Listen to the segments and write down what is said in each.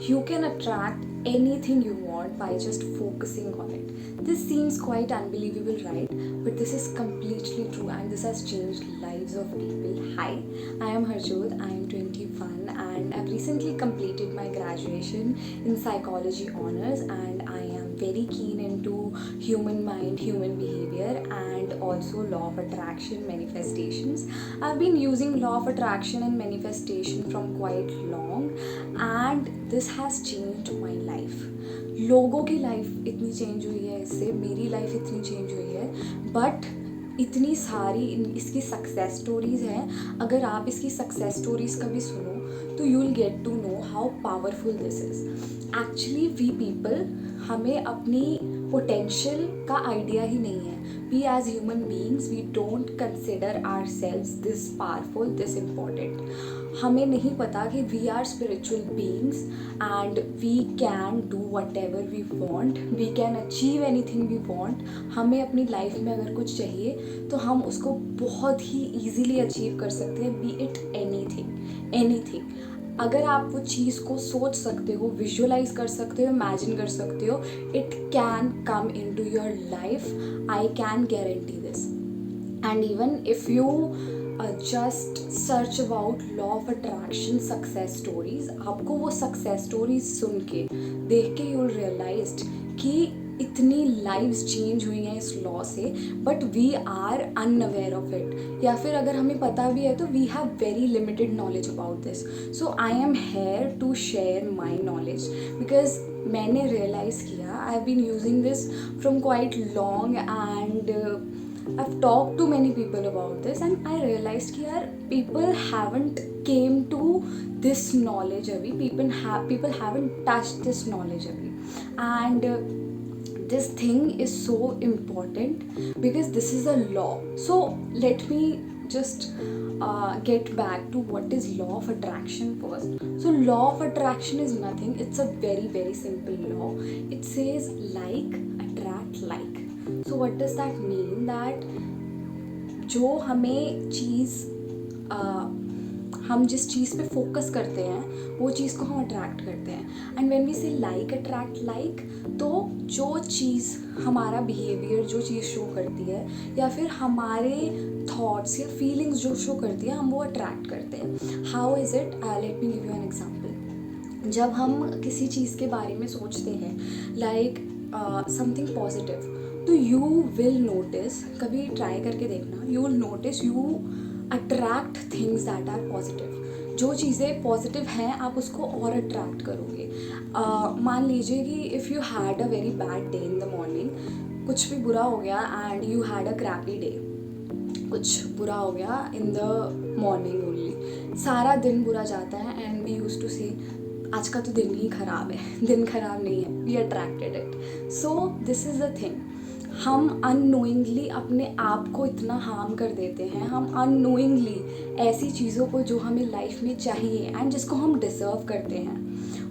You can attract anything you want by just focusing on it. This seems quite unbelievable, right? But this is completely true and this has changed lives of people. Hi, I am Harjot, I am 21 and I've recently completed my graduation in psychology honors, and I am very keen into human mind, human behavior, and also law of attraction manifestations. I've been using law of attraction and manifestation from quite long, and this has changed my life. लोगों की life इतनी change हुई है इससे, मेरी life इतनी change हुई है, बट इतनी सारी इसकी सक्सेस स्टोरीज़ हैं. अगर आप इसकी सक्सेस स्टोरीज़ कभी सुनो तो you will get to know how powerful this is. Actually we people, हमें अपनी पोटेंशियल का आइडिया ही नहीं है. We as human beings we don't consider ourselves this powerful, this important. हमें नहीं पता कि we are spiritual beings and we can do whatever we want, we can achieve anything we want. हमें अपनी life में अगर कुछ चाहिए तो हम उसको बहुत ही ईजीली अचीव कर सकते हैं, B it any thing, any thing. अगर आप वो चीज़ को सोच सकते हो, विजुअलाइज कर सकते हो, इमेजिन कर सकते हो, it can come into your life. I can guarantee this. And even if you just search about law of attraction success stories, आपको वो सक्सेस स्टोरीज सुन के, देख के, यू विल रियलाइज्ड कि इतनी लाइव्स चेंज हुई हैं इस लॉ से, but we are unaware of it. या फिर अगर हमें पता भी है तो we have very limited knowledge about this. So I am here to share my knowledge because मैंने रियलाइज़ किया, I have been using this from quite long and I've talked to many people about this, and I realized कि यार people haven't came to this knowledge अभी. People haven't touched this knowledge अभी, and this thing is so important because this is a law. So let me just get back to what is law of attraction first. So law of attraction is nothing. It's a very very simple law. It says like attract like. So what does that mean? That जो हमें चीज़ हम जिस चीज़ पे focus करते हैं वो चीज़ को हम अट्रैक्ट करते हैं. एंड व्हेन वी से लाइक अट्रैक्ट लाइक, तो जो चीज़ हमारा बिहेवियर जो चीज़ शो करती है या फिर हमारे थॉट्स या फीलिंग्स जो शो करती है, हम वो अट्रैक्ट करते हैं. How is it? Let me give you an example. जब हम किसी चीज़ के बारे में सोचते हैं लाइक समथिंग पॉजिटिव, तो यू विल नोटिस, कभी ट्राई करके देखना, you will notice you attract things that are positive. जो चीज़ें पॉजिटिव हैं आप उसको और अट्रैक्ट करोगे. मान लीजिए कि if you had a very bad day in the morning, कुछ भी बुरा हो गया and you had a crappy day, कुछ बुरा हो गया इन द मॉर्निंग ओनली, सारा दिन बुरा जाता है एंड वी यूज्ड टू से आज का तो दिन ही ख़राब है. दिन ख़राब नहीं है, we attracted it. So this is the thing. हम अननोइंगली अपने आप को इतना हार्म कर देते हैं. हम अननोइंगली ऐसी चीज़ों को जो हमें लाइफ में चाहिए एंड जिसको हम डिज़र्व करते हैं,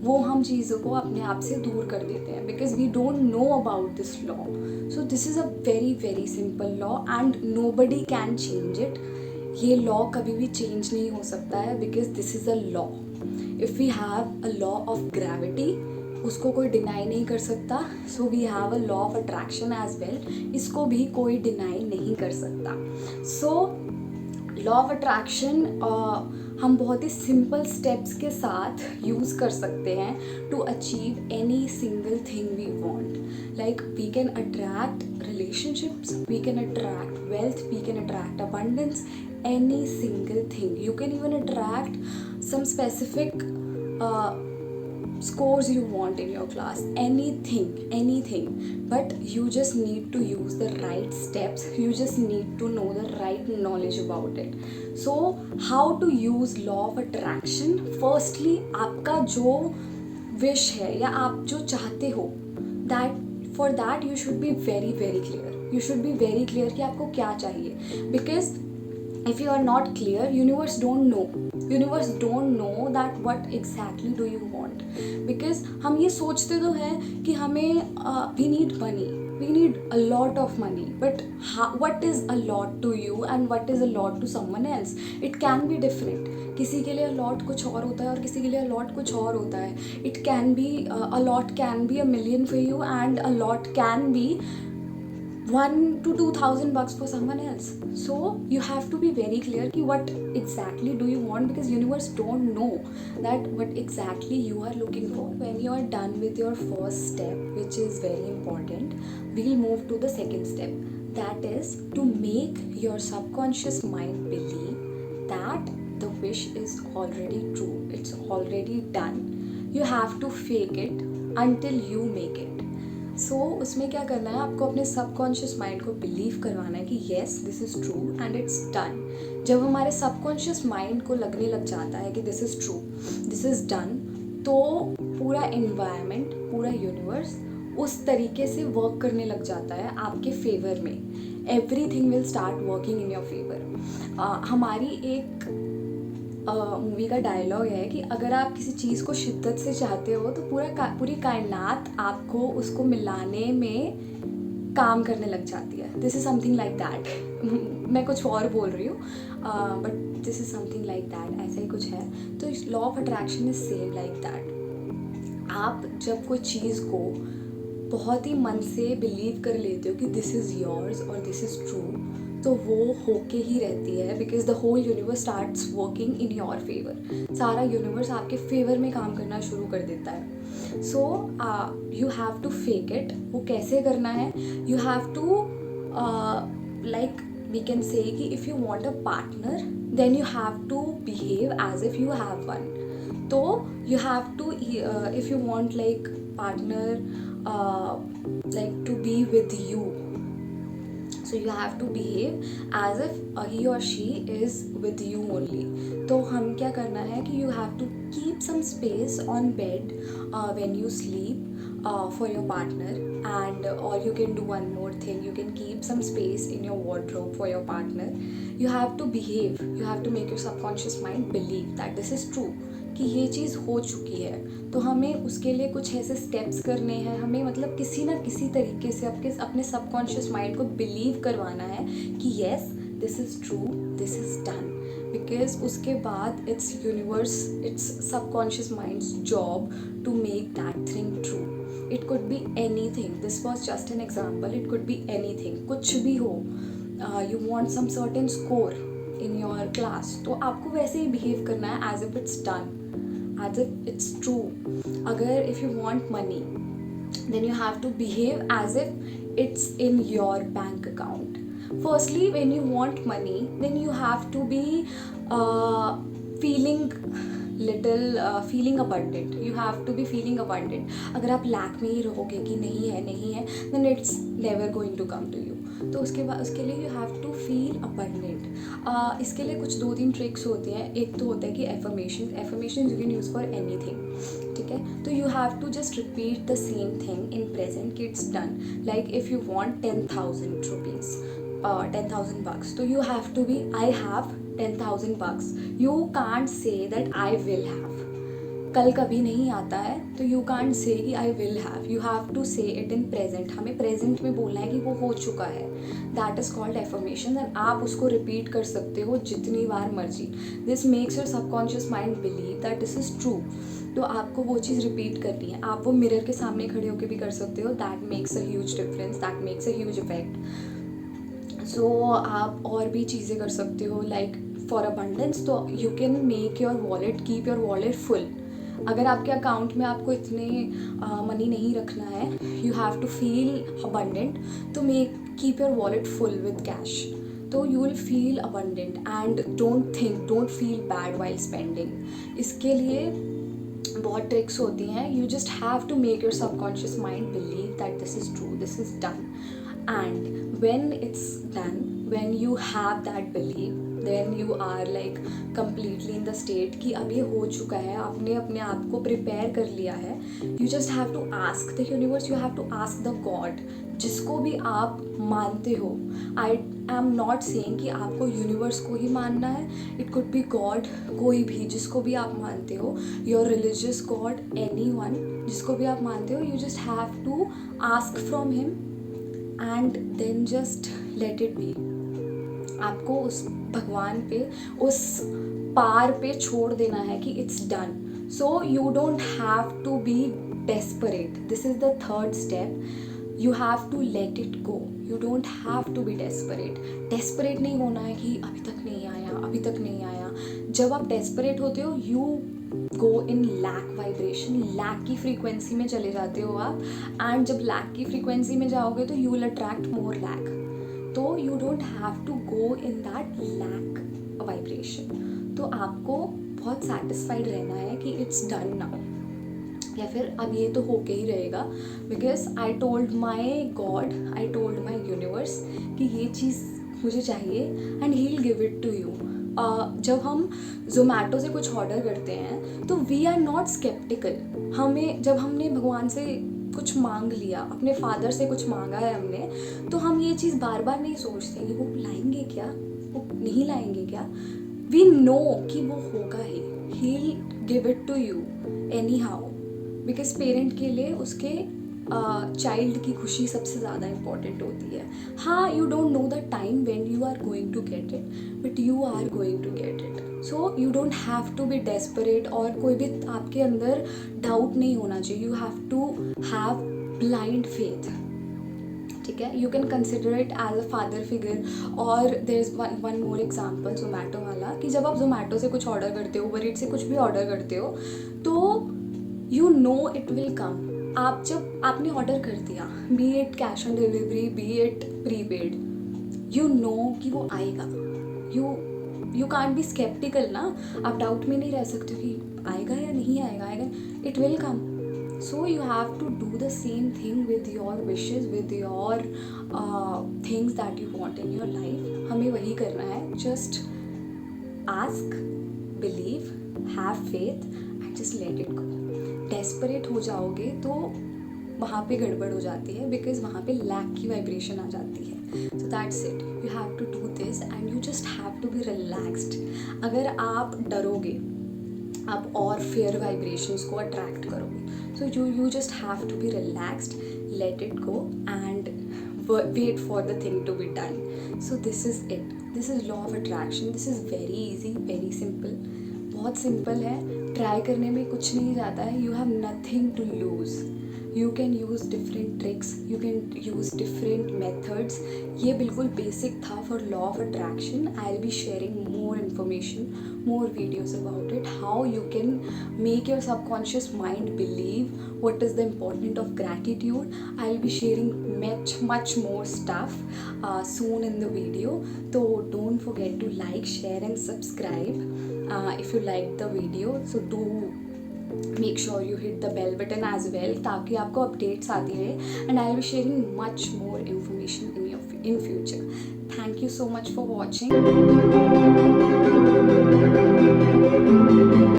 वो हम चीज़ों को अपने आप से दूर कर देते हैं because we don't know about this law. So this is a very very simple law and nobody can change it. ये लॉ कभी भी चेंज नहीं हो सकता है because this is a law. If we have a law of gravity, उसको कोई deny नहीं कर सकता. So we have a law of attraction as well, इसको भी कोई डिनाई नहीं कर सकता. सो लॉ ऑफ अट्रैक्शन हम बहुत ही सिंपल स्टेप्स के साथ यूज़ कर सकते हैं to achieve any single thing we want. Like we can attract relationships, we can attract wealth, we can attract abundance, any single thing. You can even attract some specific scores you want in your class, anything, but you just need to use the right steps, you just need to know the right knowledge about it. So how to use law of attraction? Firstly, आपका जो wish है या आप जो चाहते हो, that for that you should be very very clear. You should be very clear कि आपको क्या चाहिए, because if you are not clear, universe don't know that what exactly do you want. because हम ये सोचते तो हैं कि हमें we need money, we need a lot of money, but what is a lot to you and what is a lot to someone else? It can be different. किसी के लिए a lot कुछ और होता है और किसी के लिए a lot कुछ और होता है. It can be a lot can be $1 million for you and a lot can be 1 to 2,000 bucks for someone else. So you have to be very clear कि what exactly do you want, because universe don't know that what exactly you are looking for. When you are done with your first step, which is very important, we'll move to the second step. That is to make your subconscious mind believe that the wish is already true. It's already done. You have to fake it until you make it. सो उसमें क्या करना है, आपको अपने subconscious mind को believe करवाना है कि yes this is true and it's done. जब हमारे सबकॉन्शियस माइंड को लगने लग जाता है कि this is true, this is done, तो पूरा एनवायरनमेंट, पूरा यूनिवर्स उस तरीके से वर्क करने लग जाता है आपके फेवर में. Everything will start working in your favour. हमारी एक मूवी का डायलॉग है कि अगर आप किसी चीज़ को शिद्दत से चाहते हो तो पूरी कायनात आपको उसको मिलाने में काम करने लग जाती है. This is something like that. मैं कुछ और बोल रही हूँ, but this is something like that. ऐसा ही कुछ है. तो इस law of attraction is same like that. आप जब कोई चीज़ को बहुत ही मन से बिलीव कर लेते हो कि दिस इज़ योर्स और दिस इज़ ट्रू, तो वो होके ही रहती है, because the whole universe starts working in your favour. सारा यूनिवर्स आपके फेवर में काम करना शुरू कर देता है. So you have to fake it. वो कैसे करना है? You have to like we can say कि if you want a partner then you have to behave as if you have one. तो you have to if you want like partner like to be with you, so you have to behave as if he or she is with you only. तो हम क्या करना है कि you have to keep some space on bed when you sleep for your partner, and or you can do one more thing, you can keep some space in your wardrobe for your partner. You have to behave, you have to make your subconscious mind believe that this is true, कि ये चीज़ हो चुकी है. तो हमें उसके लिए कुछ ऐसे स्टेप्स करने हैं. हमें मतलब किसी ना किसी तरीके से अपने सबकॉन्शियस माइंड को बिलीव करवाना है कि yes this is true, this is done. Because उसके बाद it's universe, it's subconscious mind's job to make that thing true. It could be anything. This was just an example. It could be anything. कुछ भी हो. You want some certain score in your class, तो आपको वैसे ही behave करना है as if it's done, as if it's true. Agar if you want money, then you have to behave as if it's in your bank account. Firstly, when you want money, then you have to be feeling feeling abundant. You have to be feeling abundant. अगर आप lack में ही रहोगे कि नहीं है, then it's never going to come to you. तो उसके लिए you have to feel abundant. इसके लिए कुछ 2-3 ट्रिक्स होते हैं. एक तो होता है कि affirmation you can use for anything. ठीक है, तो you have to just repeat the same thing in present कि it's done. Like if you want 10,000 rupees, 10,000 bucks, तो you have to be I have 10,000 bucks. You can't say that I will have. कल कभी नहीं आता है, तो you can't say कि I will have. You have to say it in present. हमें present में बोलना है कि वो हो चुका है. That is called affirmation. And आप उसको रिपीट कर सकते हो जितनी बार मर्जी. This makes your subconscious mind believe that this is true. तो आपको वो चीज़ रिपीट करनी है. आप वो मिरर के सामने खड़े होकर भी कर सकते हो. That makes a huge difference, that makes a huge effect. So आप और भी चीज़ें कर सकते हो लाइक फॉर अबंडेंस. तो you can make your wallet, keep your wallet full. अगर आपके अकाउंट में आपको इतने मनी नहीं रखना है, you have to feel abundant, तो keep your wallet full with cash. तो you will feel abundant and don't feel bad while spending. इसके लिए बहुत ट्रिक्स होती हैं. You just have to make your subconscious mind believe that this is true, this is done. And when it's done, when you have that believe, then you are like completely in the state कि अब ये हो चुका है, आपने अपने आप को प्रिपेयर कर लिया है. You just have to ask the universe, you have to ask the God, जिसको भी आप मानते हो. I am not saying कि आपको यूनिवर्स को ही मानना है. It could be God, कोई भी जिसको भी आप मानते हो, your religious God, anyone जिसको भी आप मानते हो. You just have to ask from him and then just let it be. आपको उस भगवान पे, उस पार पे छोड़ देना है कि it's done. So you don't have to be desperate. This is the third step. You have to let it go. You don't have to be desperate. Desperate नहीं होना है कि अभी तक नहीं आया, अभी तक नहीं आया. जब आप डेस्परेट होते हो you go in lack vibration. Lack की फ्रीक्वेंसी में चले जाते हो आप. एंड जब लैक की फ्रीक्वेंसी में जाओगे तो you will attract more lack. तो you don't have to go in that lack vibration. तो आपको बहुत सेटिस्फाइड रहना है कि इट्स डन नाउ, या फिर अब ये तो होके ही रहेगा. Because I told my God, I told my universe कि ये चीज़ मुझे चाहिए and he will give it to you. जब हम जोमेटो से कुछ ऑर्डर करते हैं तो वी आर नॉट स्केप्टिकल. जब हमने भगवान से कुछ मांग लिया, अपने फादर से कुछ मांगा है हमने, तो हम ये चीज़ बार बार नहीं सोचते कि वो लाएंगे क्या, वो नहीं लाएंगे क्या. वी नो कि वो होगा ही. He will give it to you anyhow. Because parent के लिए उसके चाइल्ड की खुशी सबसे ज़्यादा इम्पॉर्टेंट होती है. हाँ, you don't know the time when you are going to get it, but you are going to get it. So you don't have to be desperate. और कोई भी आपके अंदर डाउट नहीं होना चाहिए. You have to have blind faith. ठीक है, you can consider it as a father figure. और there is one more example Zomato वाला, कि जब आप जोमेटो से कुछ ऑर्डर करते हो, उबर ईट से कुछ भी ऑर्डर करते हो, तो you know it will come. आप जब आपने ऑर्डर कर दिया, B it cash on delivery, B it prepaid, you know कि वो आएगा. यू कांट बी स्केप्टिकल ना. आप डाउट में नहीं रह सकते कि आएगा या नहीं आएगा. It will come. So you have to do the same thing with your wishes, with your things that you want in your life. हमें वही करना है. Just ask, believe, have faith and just let it go. Desperate हो जाओगे तो वहाँ पे गड़बड़ हो जाती है, बिकॉज वहाँ पे लैक की वाइब्रेशन आ जाती है. So that's it. You have to do this and you just have to be relaxed. अगर आप डरोगे, आप और फेयर वाइब्रेशंस को अट्रैक्ट करोगे. So you just have to be relaxed, let it go and wait for the thing to be done. So this is it. This is law of attraction. This is very easy, very simple. बहुत simple है. Try करने में कुछ नहीं जाता है. You have nothing to lose. You can use different tricks, you can use different methods. ये बिल्कुल बेसिक था for law of attraction. I'll be sharing more information, more videos about it, how you can make your subconscious mind believe what is the importance of gratitude. I'll be sharing much more stuff soon in the video. So don't forget to like, share and subscribe if you like the video. So do make sure you hit the bell button as well, ताकि आपको updates आती रहे. And I'll be sharing much more information in future. Thank you so much for watching.